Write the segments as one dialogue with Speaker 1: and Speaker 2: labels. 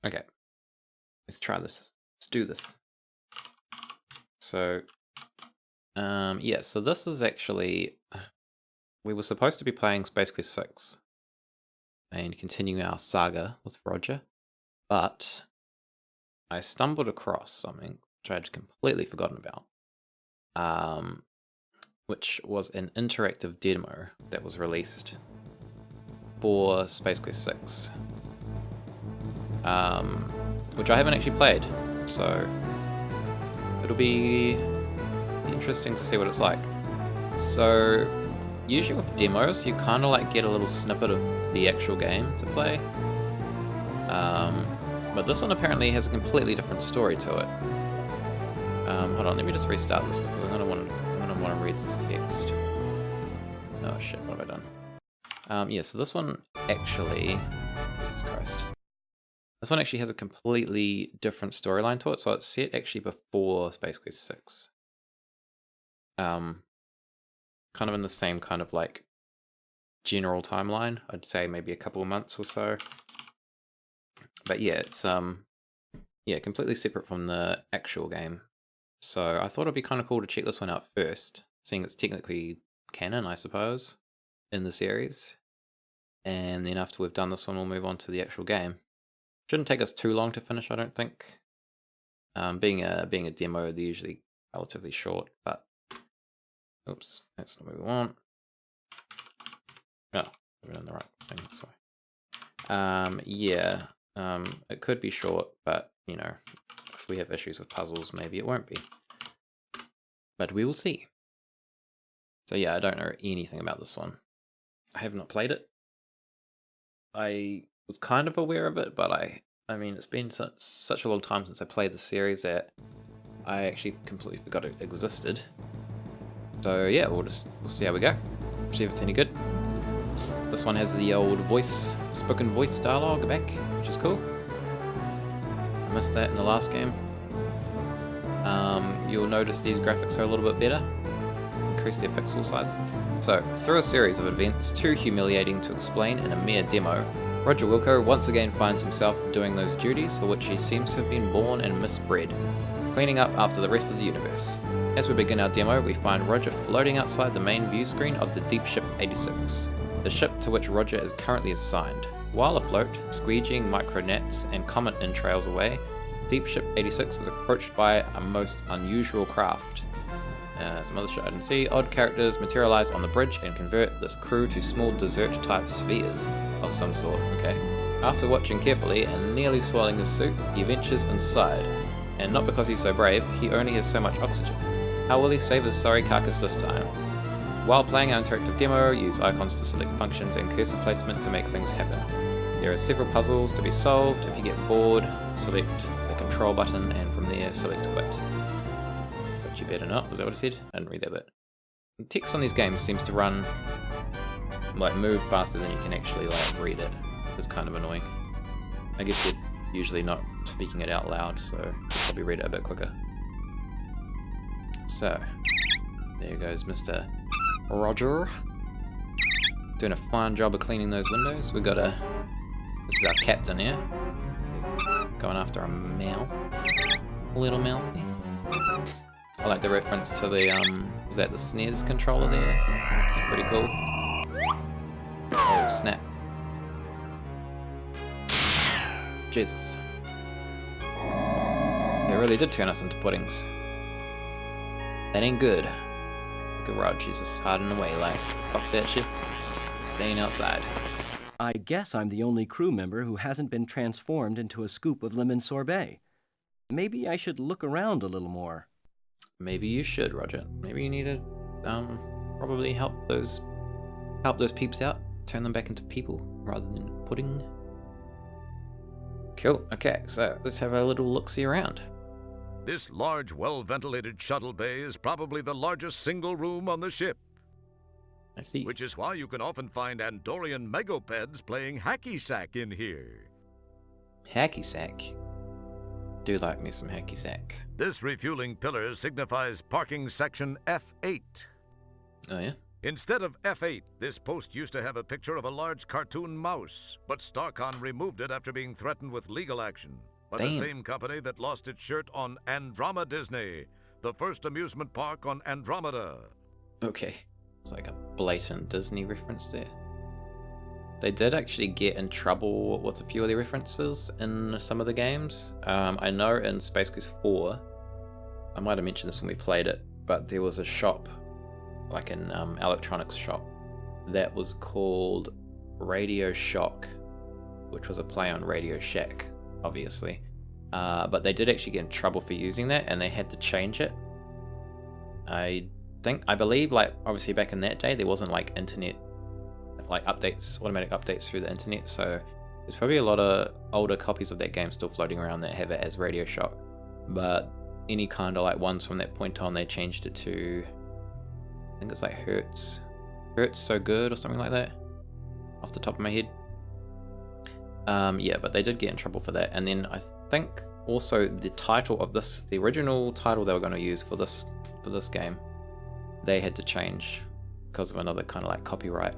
Speaker 1: Okay, let's try this. Let's do this. So, yeah, so this is actually... We were supposed to be playing Space Quest 6 and continuing our saga with Roger, but I stumbled across something which I'd completely forgotten about, which was an interactive demo that was released for Space Quest 6, which I haven't actually played, so it'll be interesting to see what it's like. So usually with demos, you kind of like get a little snippet of the actual game to play, but this one apparently has a completely different story to it. Hold on, let me just restart this because I'm gonna want to read this text. Oh shit, what have I done? Yeah, so this one actually, Jesus Christ, this one actually has a completely different storyline to it. So it's set actually before Space Quest 6. Kind of in the same kind of like general timeline. I'd say maybe a couple of months or so. But yeah, it's yeah, completely separate from the actual game. So I thought it'd be kind of cool to check this one out first, seeing it's technically canon, I suppose, in the series. And then after we've done this one, we'll move on to the actual game. Shouldn't take us too long to finish, I don't think. Being a demo, they're usually relatively short, but oops, that's not what we want. Oh, we're doing the right thing, sorry. Yeah, it could be short, but you know, if we have issues with puzzles, maybe it won't be. But we will see. So yeah, I don't know anything about this one. I have not played it. I was kind of aware of it, but I mean, it's been such a long time since I played the series that I actually completely forgot it existed. So yeah, we'll see how we go. See if it's any good. This one has the old spoken voice dialogue back, which is cool. I missed that in the last game. You'll notice these graphics are a little bit better. Increase their pixel sizes. So, through a series of events too humiliating to explain in a mere demo, Roger Wilco once again finds himself doing those duties for which he seems to have been born and misbred, cleaning up after the rest of the universe. As we begin our demo, we find Roger floating outside the main view screen of the Deep Ship 86, the ship to which Roger is currently assigned. While afloat, squeegeeing micronets and comet entrails away, Deep Ship 86 is approached by a most unusual craft. Some other shit I didn't see. Odd characters materialize on the bridge and convert this crew to small dessert-type spheres of some sort, okay? After watching carefully and nearly swallowing his suit, he ventures inside. And not because he's so brave, he only has so much oxygen. How will he save his sorry carcass this time? While playing our interactive demo, use icons to select functions and cursor placement to make things happen. There are several puzzles to be solved. If you get bored, select the control button and from there select quit. But you better not, was that what it said? I didn't read that bit. The text on these games seems to move faster than you can actually read it. It's kind of annoying. I guess you're usually not speaking it out loud, so you'll probably read it a bit quicker. So, there goes Mr. Roger. Doing a fine job of cleaning those windows. We got this is our captain here. He's going after a mouse. Little mousey. I like the reference to the, was that the SNES controller there? It's pretty cool. Oh, snap. Jesus. They really did turn us into puddings. That ain't good. Look at Rod, she's just hiding away like, fuck that shit. I'm staying outside.
Speaker 2: I guess I'm the only crew member who hasn't been transformed into a scoop of lemon sorbet. Maybe I should look around a little more.
Speaker 1: Maybe you should, Roger. Maybe you need to, probably help those peeps out. Turn them back into people rather than pudding. Cool. Okay, so let's have a little look-see around.
Speaker 3: This large, well-ventilated shuttle bay is probably the largest single room on the ship.
Speaker 1: I see.
Speaker 3: Which is why you can often find Andorian megopeds playing hacky sack in here.
Speaker 1: Hacky sack. Do like me some hacky sack.
Speaker 3: This refueling pillar signifies parking section F8.
Speaker 1: Oh yeah?
Speaker 3: Instead of F8, this post used to have a picture of a large cartoon mouse, but Starcon removed it after being threatened with legal action. By the
Speaker 1: Damn.
Speaker 3: same company that lost its shirt on Andromeda Disney, the first amusement park on Andromeda.
Speaker 1: Okay. It's like a blatant Disney reference there. They did actually get in trouble with a few of the references in some of the games. I know in Space Quest 4, I might have mentioned this when we played it, but there was a shop, like an electronics shop, that was called Radio Shock, which was a play on Radio Shack, obviously. But they did actually get in trouble for using that, and they had to change it. I believe, like, obviously back in that day, there wasn't like internet, like updates, automatic updates through the internet, so there's probably a lot of older copies of that game still floating around that have it as Radio Shock. But any kind of like ones from that point on, they changed it to, I think it's like Hurts So Good or something like that, off the top of my head. Yeah, but they did get in trouble for that. And then I think also the title of this, the original title they were going to use for this game, they had to change because of another kind of like copyright.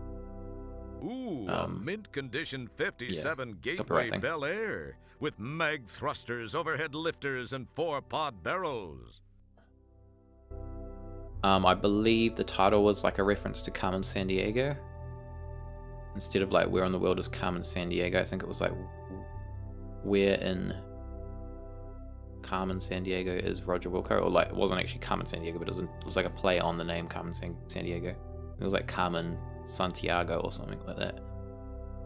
Speaker 3: Ooh, a mint condition 57 Gateway
Speaker 1: copyright thing.
Speaker 3: Bel Air with mag thrusters, overhead lifters, and 4-pod barrels.
Speaker 1: I believe the title was like a reference to Carmen Sandiego. Instead of like Where in the World is Carmen Sandiego, I think it was like Where in Carmen Sandiego is Roger Wilco, or like it wasn't actually Carmen Sandiego, but it was like a play on the name Carmen Sandiego. It was like Carmen Santiago or something like that.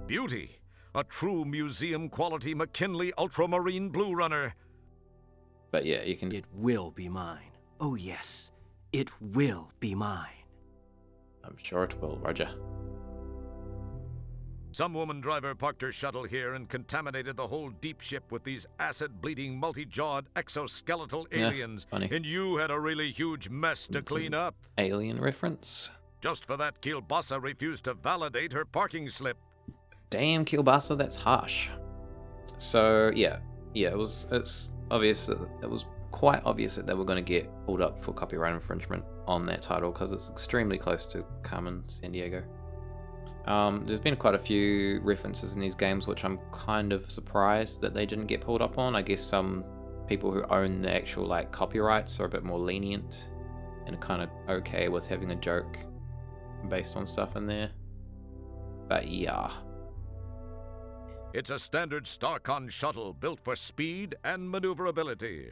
Speaker 3: Beauty, a true museum-quality McKinley Ultramarine Blue Runner.
Speaker 1: But yeah, you can.
Speaker 2: It will be mine. Oh yes, it will be mine.
Speaker 1: I'm sure it will, Roger.
Speaker 3: Some woman driver parked her shuttle here and contaminated the whole deep ship with these acid-bleeding, multi-jawed exoskeletal aliens.
Speaker 1: Funny.
Speaker 3: And you had a really huge mess to clean up.
Speaker 1: Alien reference.
Speaker 3: Just for that, Kielbasa refused to validate her parking slip.
Speaker 1: Damn, Kielbasa, that's harsh. So yeah, it's obvious that it was quite obvious that they were going to get pulled up for copyright infringement on that title because it's extremely close to Carmen Sandiego. There's been quite a few references in these games which I'm kind of surprised that they didn't get pulled up on. I guess some people who own the actual like copyrights are a bit more lenient and are kind of okay with having a joke based on stuff in there. But yeah.
Speaker 3: It's a standard Starcon shuttle built for speed and maneuverability.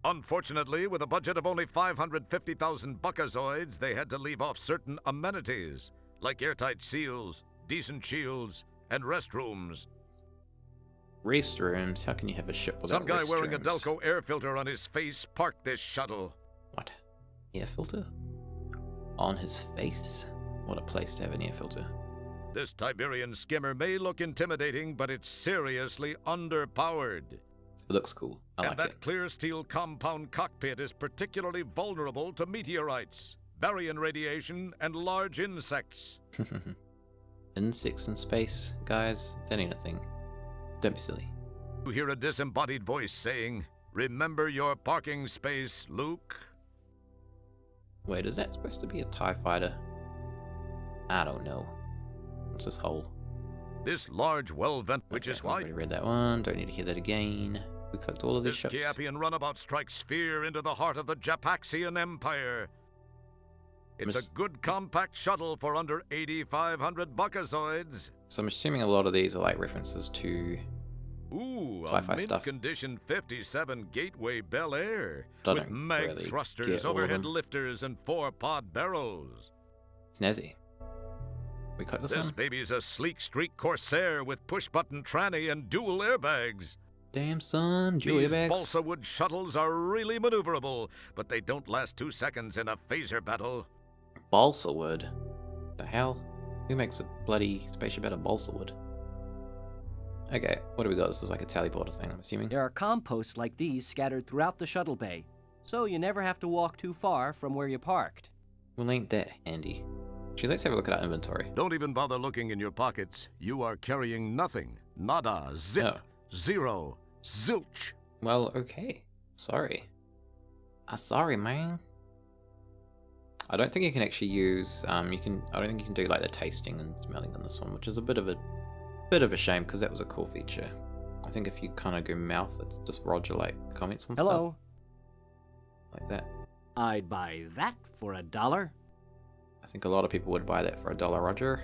Speaker 3: Unfortunately, with a budget of only 550,000 buckazoids, they had to leave off certain amenities, like airtight seals, decent shields, and restrooms.
Speaker 1: Restrooms? How can you have a ship without
Speaker 3: Some guy
Speaker 1: restrooms?
Speaker 3: wearing a Delco air filter on his face parked this shuttle.
Speaker 1: What? Air filter? On his face? What a place to have an air filter.
Speaker 3: This Tiberian skimmer may look intimidating, but it's seriously underpowered.
Speaker 1: It looks cool. I
Speaker 3: And
Speaker 1: like
Speaker 3: that clear steel compound cockpit is particularly vulnerable to meteorites, baryon radiation, and large insects.
Speaker 1: it. Insects in space, guys? That ain't a thing. Don't be silly.
Speaker 3: You hear a disembodied voice saying, "Remember your parking space, Luke."
Speaker 1: Wait, is that supposed to be a TIE fighter? I don't know. What's this hole?
Speaker 3: This large well-vent, which
Speaker 1: Okay,
Speaker 3: is
Speaker 1: I've
Speaker 3: why
Speaker 1: already read that one. Don't need to hear that again. We clicked all of these
Speaker 3: this
Speaker 1: ships.
Speaker 3: Kiapian runabout strikes fear into the heart of the Japaxian Empire. It's a good compact shuttle for under 8,500 buckazoids.
Speaker 1: So I'm assuming a lot of these are like references to
Speaker 3: Ooh, a
Speaker 1: sci-fi
Speaker 3: mint
Speaker 1: stuff.
Speaker 3: condition 57 Gateway Bel Air
Speaker 1: I
Speaker 3: with
Speaker 1: don't
Speaker 3: mag
Speaker 1: really
Speaker 3: thrusters,
Speaker 1: get all of
Speaker 3: overhead
Speaker 1: them.
Speaker 3: lifters, and 4-pod barrels.
Speaker 1: snazzy. We click this
Speaker 3: This
Speaker 1: one?
Speaker 3: baby's a sleek streak Corsair with push-button tranny and dual airbags.
Speaker 1: Damn son, Julia
Speaker 3: These
Speaker 1: bags.
Speaker 3: balsa wood shuttles are really maneuverable, but they don't last 2 seconds in a phaser battle.
Speaker 1: Balsa wood. The hell? Who makes a bloody spaceship out of balsa wood? Okay, what do we got? This is like a teleporter thing, I'm assuming.
Speaker 2: There are composts like these scattered throughout the shuttle bay, so you never have to walk too far from where you parked.
Speaker 1: Well, ain't that handy? Actually, let's have a look at our inventory.
Speaker 3: Don't even bother looking in your pockets. You are carrying nothing. Nada. Zip.
Speaker 1: Oh.
Speaker 3: Zero. Zilch.
Speaker 1: Well, okay. Sorry. Sorry, man. I don't think you can actually use. I don't think you can do like the tasting and smelling in this one, which is a bit of a shame because that was a cool feature. I think if you kind of go mouth, it's just Roger like comments on
Speaker 2: Hello.
Speaker 1: stuff like that.
Speaker 2: I'd buy that for $1.
Speaker 1: I think a lot of people would buy that for $1, Roger.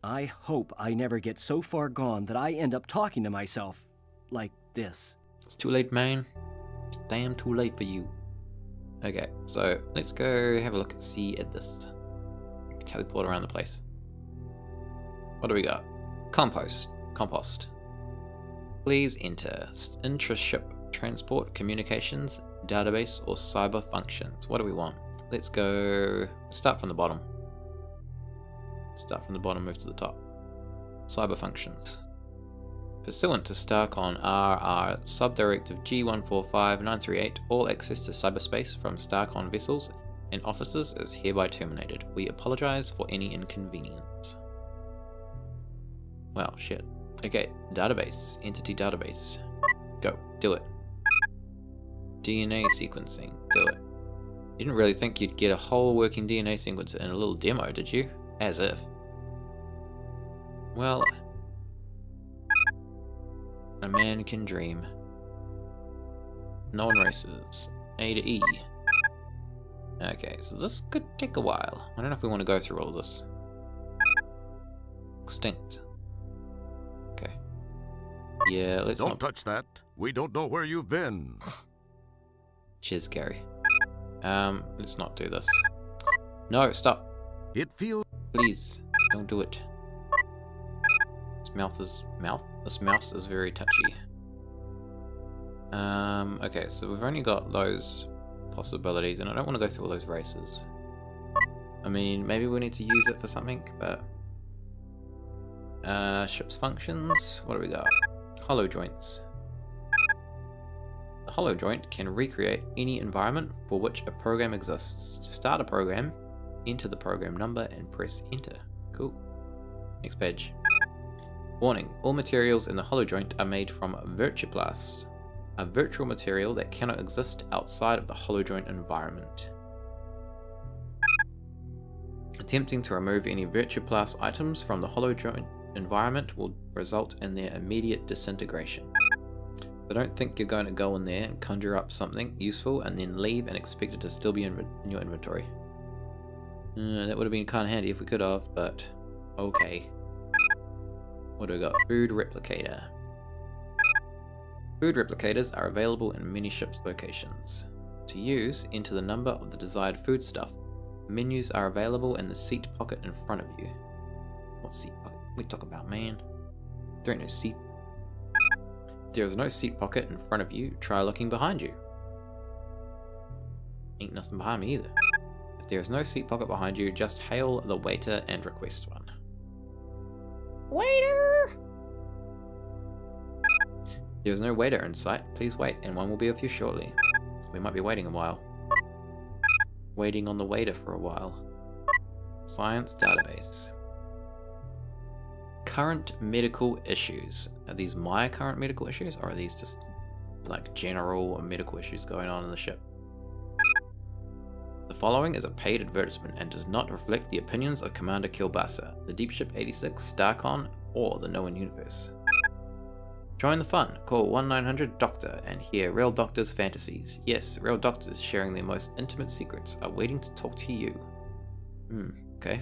Speaker 2: I hope I never get so far gone that I end up talking to myself like this.
Speaker 1: It's too late, man. It's damn too late for you. Okay, so let's go have a look see at this. Teleport around the place. What do we got? Compost. Please enter intra-ship transport, communications, database, or cyber functions. What do we want? Let's go. Start from the bottom. Move to the top. Cyber functions. Pursuant to Starcon RR Subdirective G145938, all access to cyberspace from Starcon vessels and officers is hereby terminated. We apologize for any inconvenience. Well, shit. Okay, database. Entity database. Go. Do it. DNA sequencing. Do it. You didn't really think you'd get a whole working DNA sequencer in a little demo, did you? As if. Well, a man can dream. Non-races. A to E. Okay, so this could take a while. I don't know if we want to go through all of this. Extinct. Okay. Yeah, let's
Speaker 3: Don't
Speaker 1: not...
Speaker 3: touch that. We don't know where you've been.
Speaker 1: Cheers, Gary. Let's not do this. No, stop.
Speaker 3: It feels...
Speaker 1: Please, don't do it. This mouse is very touchy. Okay, so we've only got those possibilities, and I don't want to go through all those races. I mean, maybe we need to use it for something, but... ship's functions, what do we got? Hollow joints. The hollow joint can recreate any environment for which a program exists. To start a program, enter the program number and press enter. Cool. Next page. Warning, all materials in the hollow joint are made from Virtuplast, a virtual material that cannot exist outside of the hollow joint environment. Attempting to remove any Virtuplast items from the hollow joint environment will result in their immediate disintegration. So don't think you're going to go in there and conjure up something useful and then leave and expect it to still be in your inventory. That would have been kind of handy if we could have, but okay. What do we got? Food replicator. Food replicators are available in many ships locations. To use, enter the number of the desired foodstuff. Menus are available in the seat pocket in front of you. What seat pocket? We talk about, man. There ain't no seat. If there is no seat pocket in front of you, try looking behind you. Ain't nothing behind me either. If there is no seat pocket behind you, just hail the waiter and request one. Waiter! There is no waiter in sight. Please wait, and one will be with you shortly. We might be waiting a while. Waiting on the waiter for a while. Science database. Current medical issues. Are these my current medical issues, or are these just like general medical issues going on in the ship? The following is a paid advertisement and does not reflect the opinions of Commander Kilbasa, the Deep Ship 86, Starcon, or the Known Universe. Join the fun. Call 1-900-DOCTOR and hear real doctors' fantasies. Yes, real doctors sharing their most intimate secrets are waiting to talk to you. Okay.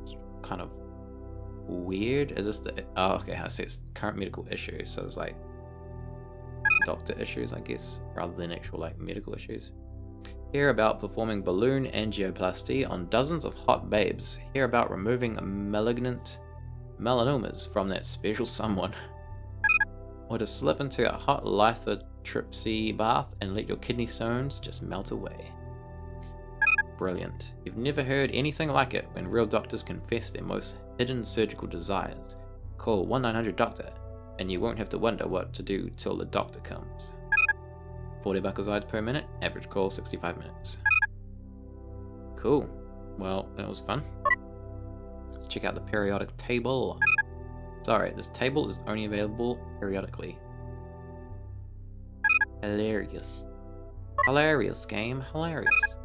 Speaker 1: It's kind of weird. Is this the... Oh, okay, I see. It's current medical issues, so it's like doctor issues, I guess, rather than actual like medical issues. Hear about performing balloon angioplasty on dozens of hot babes. Hear about removing malignant melanomas from that special someone. Or to slip into a hot lithotripsy bath and let your kidney stones just melt away. Brilliant. You've never heard anything like it when real doctors confess their most hidden surgical desires. Call 1-900-DOCTOR and you won't have to wonder what to do till the doctor comes. 40 buckazoids per minute, average call 65 minutes. Cool. Well, that was fun. Let's check out the periodic table. Sorry, this table is only available periodically. Hilarious. Hilarious game, hilarious.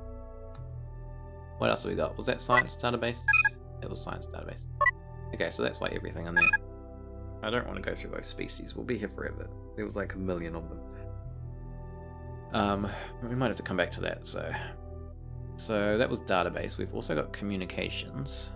Speaker 1: What else have we got? Was that science database? It was science database. Okay, so that's like everything in there. I don't want to go through those species. We'll be here forever. There was like a million of them. We might have to come back to that. So that was database. We've also got communications.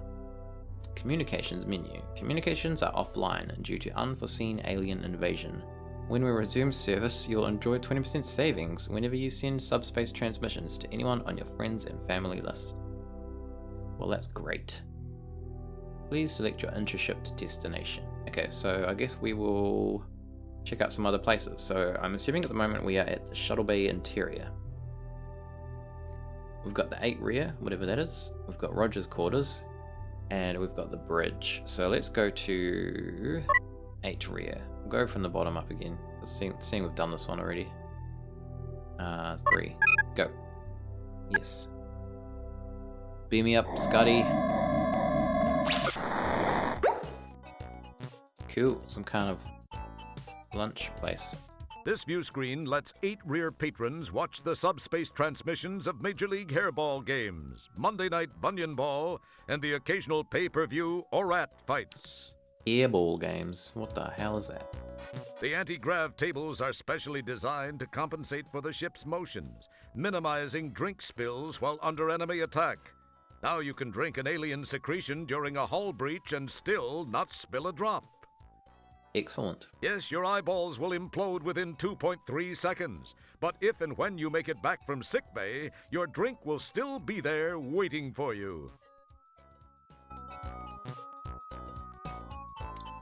Speaker 1: Communications menu. Communications are offline due to unforeseen alien invasion. When we resume service, you'll enjoy 20% savings whenever you send subspace transmissions to anyone on your friends and family list. Well, that's great. Please select your intershipped destination. Okay, so I guess we will check out some other places. So I'm assuming at the moment we are at the Shuttle Bay interior. We've got the 8 rear, whatever that is. We've got Roger's quarters. And we've got the bridge. So let's go to 8 rear. We'll go from the bottom up again. Seeing we've done this one already. 3. Go. Yes. Beam me up, Scotty. Cool. Some kind of lunch place.
Speaker 3: This view screen lets 8 rear patrons watch the subspace transmissions of Major League Hairball games, Monday Night Bunyan Ball, and the occasional pay-per-view ORAT fights.
Speaker 1: Hairball games. What the hell is that?
Speaker 3: The anti-grav tables are specially designed to compensate for the ship's motions, minimizing drink spills while under enemy attack. Now you can drink an alien secretion during a hull breach and still not spill a drop.
Speaker 1: Excellent.
Speaker 3: Yes, your eyeballs will implode within 2.3 seconds. But if and when you make it back from sickbay, your drink will still be there waiting for you.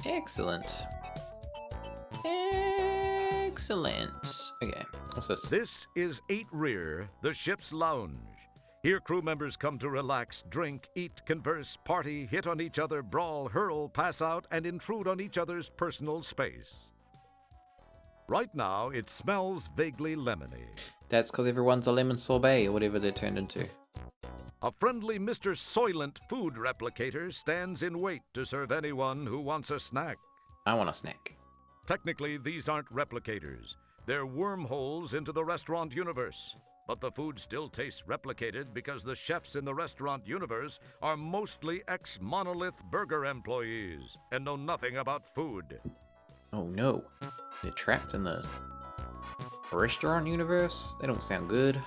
Speaker 1: Excellent. Excellent. Okay, what's this?
Speaker 3: This is 8 Rear, the ship's lounge. Here crew members come to relax, drink, eat, converse, party, hit on each other, brawl, hurl, pass out, and intrude on each other's personal space. Right now, it smells vaguely lemony.
Speaker 1: That's because everyone's a lemon sorbet or whatever they're turned into.
Speaker 3: A friendly Mr. Soylent food replicator stands in wait to serve anyone who wants a snack.
Speaker 1: I want a snack.
Speaker 3: Technically, these aren't replicators. They're wormholes into the restaurant universe. But the food still tastes replicated because the chefs in the restaurant universe are mostly ex-Monolith Burger employees and know nothing about food.
Speaker 1: Oh no. They're trapped in the restaurant universe? They don't sound good.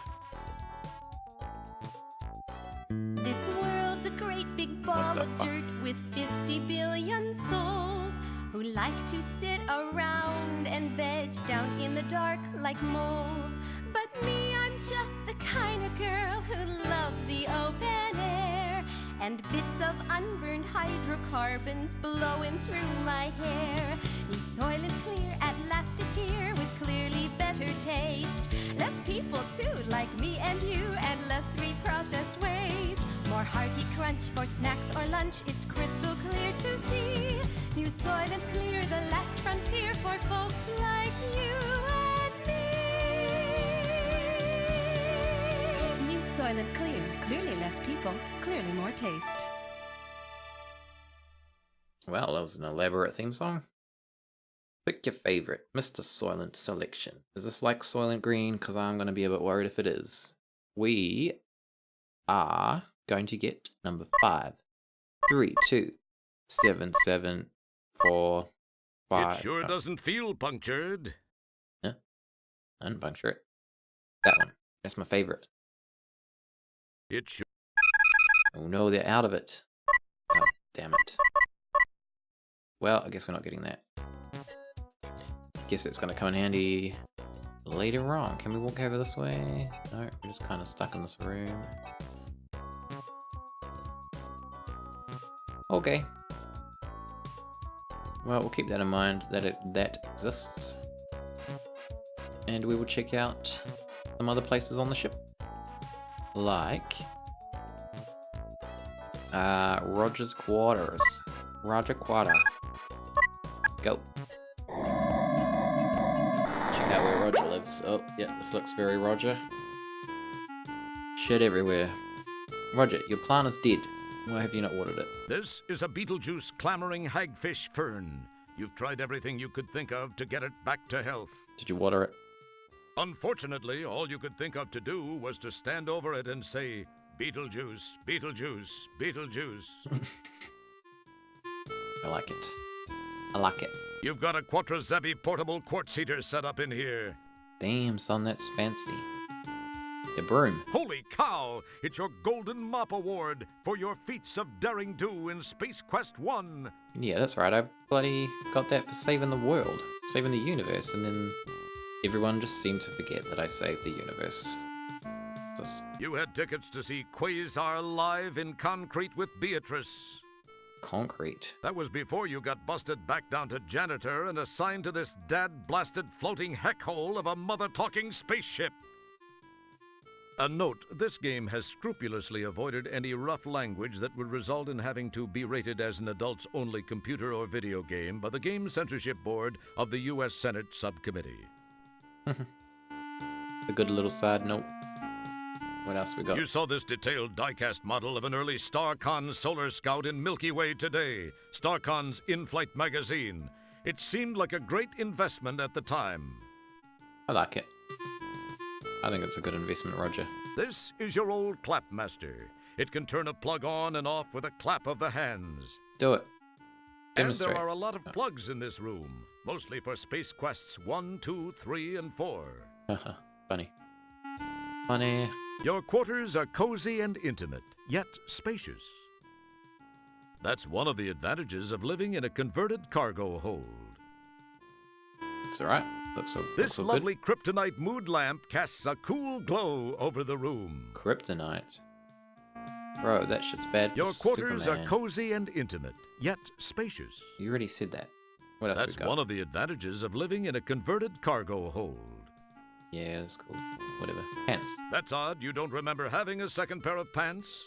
Speaker 4: This world's a great big ball of dirt with 50 billion souls who like to sit around and veg down in the dark like moles. But me, I'm just the kind of girl who loves the open air and bits of unburned hydrocarbons blowing through my hair. New Soylent Clear at last it's here with clearly better taste. Less people too, like me and you, and less reprocessed waste. More hearty crunch for snacks or lunch, it's crystal clear to see. New Soylent Clear, the last frontier for folks like you and me. New Soylent Clear, clearly less people, clearly more taste.
Speaker 1: Well, that was an elaborate theme song. Pick your favorite, Mr. Soylent selection. Is this like Soylent Green? Because I'm going to be a bit worried if it is. We are going to get number 5. 3, 2, 7, 7, 4, 5.
Speaker 3: It sure doesn't feel punctured.
Speaker 1: Yeah, I didn't puncture it. That one. That's my favorite.
Speaker 3: It sure.
Speaker 1: Oh no, they're out of it. God damn it. Well, I guess we're not getting that. Guess it's going to come in handy later on. Can we walk over this way? No, we're just kind of stuck in this room. Okay. Well, we'll keep that in mind, that that exists. And we will check out some other places on the ship. Like Roger's quarters. Roger Quarter. Go. Check out where Roger lives. Oh, yeah, this looks very Roger. Shit everywhere. Roger, your plant is dead. Why have you not watered it?
Speaker 3: This is a Beetlejuice clamoring hagfish fern. You've tried everything you could think of to get it back to health.
Speaker 1: Did you water it?
Speaker 3: Unfortunately, all you could think of to do was to stand over it and say, Beetlejuice, Beetlejuice, Beetlejuice.
Speaker 1: I like it. I like it.
Speaker 3: You've got a Quattrozevi portable quartz heater set up in here.
Speaker 1: Damn, son, that's fancy. A broom.
Speaker 3: Holy cow! It's your Golden Mop Award for your feats of daring do in Space Quest 1.
Speaker 1: Yeah, that's right. I bloody got that for saving the world, saving the universe, and then everyone just seemed to forget that I saved the universe. Just
Speaker 3: You had tickets to see Quasar live in concrete with Beatrice.
Speaker 1: concrete.
Speaker 3: That was before you got busted back down to janitor and assigned to this dad-blasted floating heck hole of a mother-talking spaceship. A note, this game has scrupulously avoided any rough language that would result in having to be rated as an adults-only computer or video game by the Game Censorship Board of the U.S. Senate Subcommittee.
Speaker 1: A good little side note. What else we got?
Speaker 3: You saw this detailed diecast model of an early StarCon Solar Scout in Milky Way today, StarCon's in-flight magazine. It seemed like a great investment at the time.
Speaker 1: I like it. I think it's a good investment, Roger.
Speaker 3: This is your old Clapmaster. It can turn a plug on and off with a clap of the hands.
Speaker 1: Do it.
Speaker 3: And
Speaker 1: Demonstrate.
Speaker 3: there are a lot of plugs in this room, mostly for Space Quests 1, 2, 3, and 4.
Speaker 1: Haha, funny. Funny.
Speaker 3: Your quarters are cozy and intimate, yet spacious. That's one of the advantages of living in a converted cargo hold.
Speaker 1: It's alright. Looks
Speaker 3: This
Speaker 1: all
Speaker 3: lovely kryptonite mood lamp casts a cool glow over the room.
Speaker 1: good. Kryptonite. Bro, that shit's bad for
Speaker 3: Your quarters
Speaker 1: Superman.
Speaker 3: are cozy and intimate, yet spacious.
Speaker 1: You already said that. What else
Speaker 3: That's
Speaker 1: we got?
Speaker 3: one of the advantages of living in a converted cargo hold.
Speaker 1: Yeah, that's cool. Whatever. Pants.
Speaker 3: That's odd, you don't remember having a second pair of pants?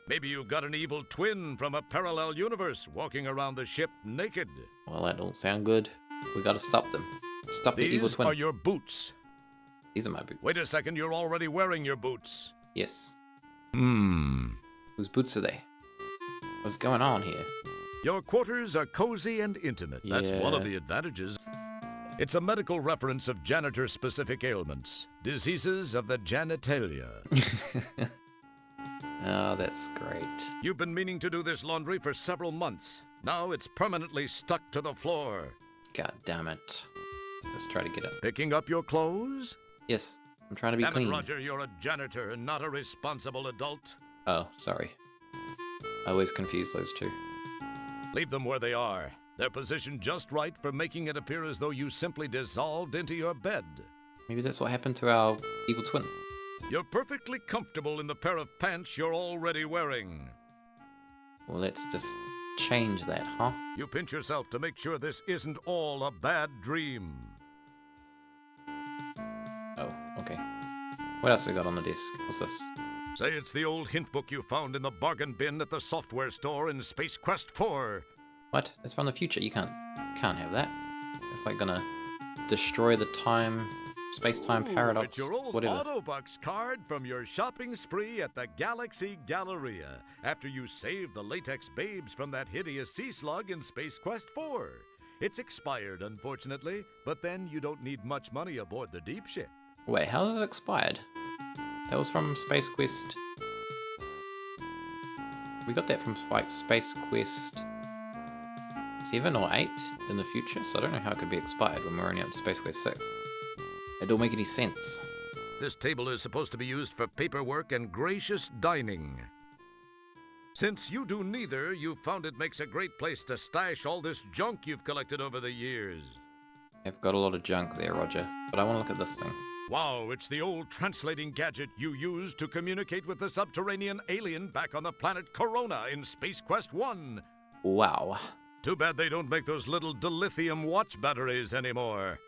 Speaker 3: Maybe you've got an evil twin from a parallel universe walking around the ship naked.
Speaker 1: Well, that don't sound good. We gotta stop them. Stop the evil
Speaker 3: These
Speaker 1: twin.
Speaker 3: are your boots.
Speaker 1: These are my boots.
Speaker 3: Wait a second, you're already wearing your boots.
Speaker 1: Yes.
Speaker 3: Hmm.
Speaker 1: Whose boots are they? What's going on here?
Speaker 3: Your quarters are cozy and intimate. That's one of
Speaker 1: Yeah.
Speaker 3: the advantages. It's a medical reference of janitor-specific ailments, diseases of the genitalia.
Speaker 1: Oh, that's great.
Speaker 3: You've been meaning to do this laundry for several months. Now it's permanently stuck to the floor.
Speaker 1: God damn it. Let's try to get it.
Speaker 3: Picking up your clothes?
Speaker 1: Yes, I'm trying to be
Speaker 3: Damn
Speaker 1: clean.
Speaker 3: it, Roger, you're a janitor and not a responsible adult.
Speaker 1: Oh, sorry. I always confuse those two.
Speaker 3: Leave them where they are. They're positioned just right for making it appear as though you simply dissolved into your bed.
Speaker 1: Maybe that's what happened to our evil twin.
Speaker 3: You're perfectly comfortable in the pair of pants you're already wearing.
Speaker 1: Well, let's just change that, huh?
Speaker 3: You pinch yourself to make sure this isn't all a bad dream.
Speaker 1: Oh, okay. What else we got on the desk? What's this?
Speaker 3: Say it's the old hint book you found in the bargain bin at the software store in Space Quest 4.
Speaker 1: What? That's from the future. You can't have that. It's like gonna destroy the space-time paradox.
Speaker 3: It's your old
Speaker 1: whatever.
Speaker 3: Autobucks card from your shopping spree at the Galaxy Galleria after you saved the latex babes from that hideous sea slug in Space Quest 4. It's expired, unfortunately, but then you don't need much money aboard the deep ship.
Speaker 1: Wait, how is it expired? That was from Space Quest. We got that from like Space Quest 7 or 8 in the future, so I don't know how it could be expired when we're only up to Space Quest 6. It don't make any sense.
Speaker 3: This table is supposed to be used for paperwork and gracious dining. Since you do neither, you found it makes a great place to stash all this junk you've collected over the years.
Speaker 1: I've got a lot of junk there, Roger, but I want to look at this thing.
Speaker 3: Wow, it's the old translating gadget you used to communicate with the subterranean alien back on the planet Corona in Space Quest 1.
Speaker 1: Wow.
Speaker 3: Too bad they don't make those little dilithium watch batteries anymore.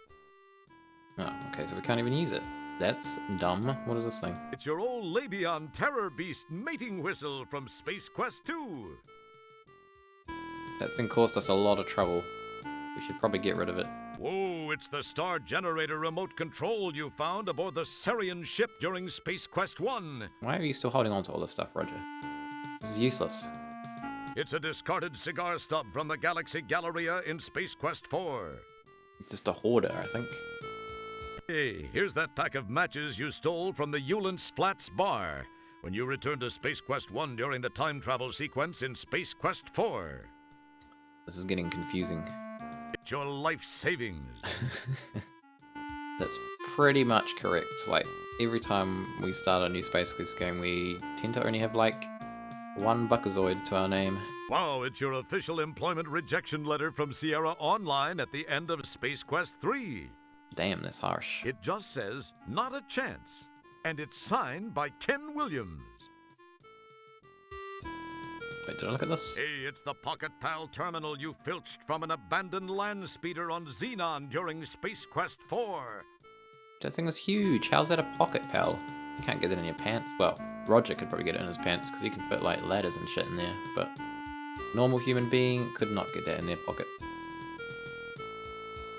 Speaker 1: Oh, okay, so we can't even use it. That's dumb. What is this thing?
Speaker 3: It's your old Labion Terror Beast mating whistle from Space Quest 2.
Speaker 1: That thing caused us a lot of trouble. We should probably get rid of it.
Speaker 3: Whoa, it's the Star Generator remote control you found aboard the Sarian ship during Space Quest 1.
Speaker 1: Why are you still holding on to all this stuff, Roger? This is useless.
Speaker 3: It's a discarded cigar stub from the Galaxy Galleria in Space Quest 4.
Speaker 1: It's just a hoarder, I think.
Speaker 3: Hey, here's that pack of matches you stole from the Eulance Flats bar. when you return to Space Quest 1 during the time travel sequence in Space Quest 4.
Speaker 1: This is getting confusing.
Speaker 3: It's your life savings.
Speaker 1: That's pretty much correct. Like, every time we start a new Space Quest game, we tend to only have, like, one Buckazoid to our name.
Speaker 3: Wow, it's your official employment rejection letter from Sierra Online at the end of Space Quest 3.
Speaker 1: Damn, that's harsh.
Speaker 3: It just says, not a chance. And it's signed by Ken Williams.
Speaker 1: Wait, did I look at this?
Speaker 3: Hey, it's the Pocket Pal terminal you filched from an abandoned land speeder on Xenon during Space Quest 4.
Speaker 1: That thing is huge. How's that a pocket pal? You can't get it in your pants. Well, Roger could probably get it in his pants because he can fit like ladders and shit in there, but normal human being could not get that in their pocket.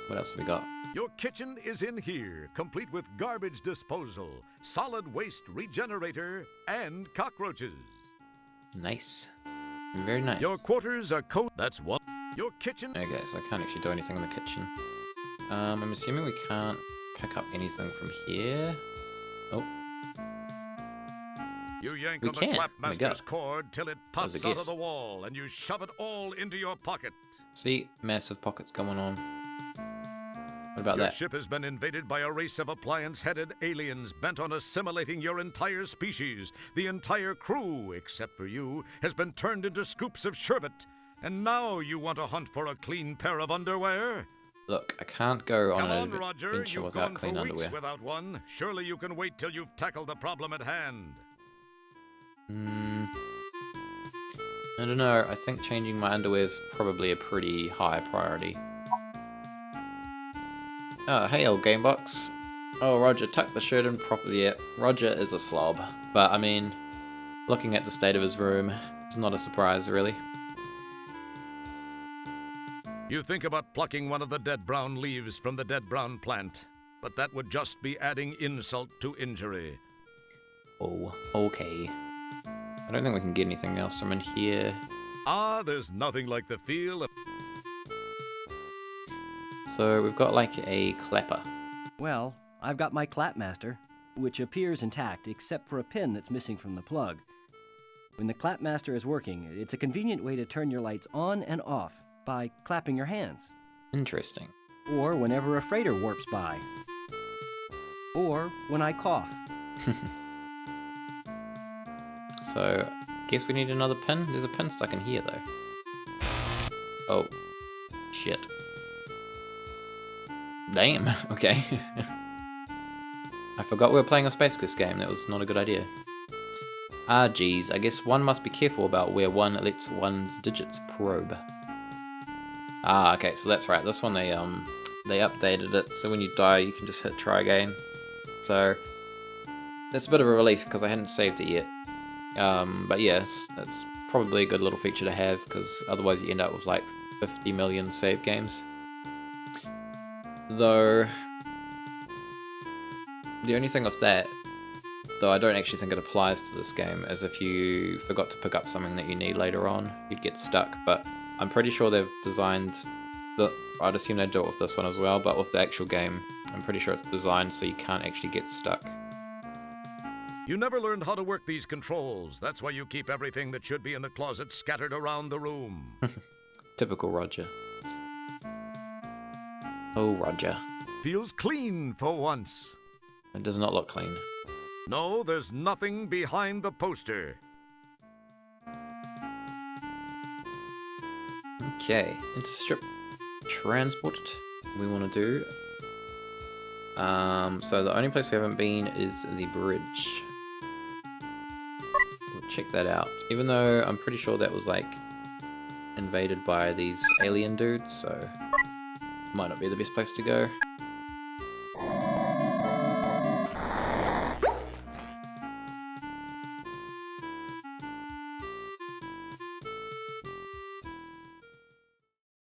Speaker 1: What else have we got?
Speaker 3: Your kitchen is in here, complete with garbage disposal, solid waste regenerator, and cockroaches.
Speaker 1: Nice. Very nice.
Speaker 3: Your quarters are That's one. Your kitchen.
Speaker 1: Okay, so I can't actually do anything in the kitchen. I'm assuming we can't pick up anything from here. Oh.
Speaker 3: You yank
Speaker 1: We
Speaker 3: on the
Speaker 1: can.
Speaker 3: Clapmaster's cord till it
Speaker 1: was
Speaker 3: pops
Speaker 1: a
Speaker 3: out of
Speaker 1: guess.
Speaker 3: the wall, and you shove it all into your pocket.
Speaker 1: See, massive pockets going on. What about
Speaker 3: Your
Speaker 1: that?
Speaker 3: ship has been invaded by a race of appliance-headed aliens bent on assimilating your entire species. The entire crew, except for you, has been turned into scoops of sherbet. And now you want to hunt for a clean pair of underwear?
Speaker 1: Look, I can't go on
Speaker 3: Come
Speaker 1: an
Speaker 3: on, Roger.
Speaker 1: adventure
Speaker 3: You've
Speaker 1: without
Speaker 3: gone
Speaker 1: clean
Speaker 3: for weeks
Speaker 1: underwear.
Speaker 3: without one. Surely you can wait till you've tackled the problem at hand.
Speaker 1: I don't know. I think changing my underwear is probably a pretty high priority. Oh, hey, old Gamebox. Oh, Roger, tuck the shirt in properly. Yeah, Roger is a slob. But, I mean, looking at the state of his room, it's not a surprise, really.
Speaker 3: You think about plucking one of the dead brown leaves from the dead brown plant, but that would just be adding insult to injury.
Speaker 1: Oh, okay. I don't think we can get anything else from in here.
Speaker 3: Ah, there's nothing like the feel of...
Speaker 1: So, we've got, like, a clapper.
Speaker 2: Well, I've got my Clapmaster, which appears intact except for a pin that's missing from the plug. When the Clapmaster is working, it's a convenient way to turn your lights on and off by clapping your hands.
Speaker 1: Interesting.
Speaker 2: Or whenever a freighter warps by. Or when I cough.
Speaker 1: So, guess we need another pin? There's a pin stuck in here, though. Oh. Shit. Damn, okay. I forgot we were playing a Space Quest game. That was not a good idea. Ah, geez. I guess one must be careful about where one lets one's digits probe. Ah, okay, so that's right. This one, they updated it, so when you die, you can just hit try again. So, that's a bit of a relief, because I hadn't saved it yet. But yes, that's probably a good little feature to have, because otherwise you end up with like 50 million save games. Though, the only thing with that, though I don't actually think it applies to this game, is if you forgot to pick up something that you need later on, you'd get stuck. But I'm pretty sure they've designed, I'd assume they'd do it with this one as well, but with the actual game, I'm pretty sure it's designed so you can't actually get stuck.
Speaker 3: You never learned how to work these controls. That's why you keep everything that should be in the closet scattered around the room.
Speaker 1: Typical Roger. Oh, Roger.
Speaker 3: Feels clean for once.
Speaker 1: It does not look clean.
Speaker 3: No, there's nothing behind the poster.
Speaker 1: Okay, interstrip transport we want to do. So the only place we haven't been is the bridge. We'll check that out. Even though I'm pretty sure that was like invaded by these alien dudes, so might not be the best place to go.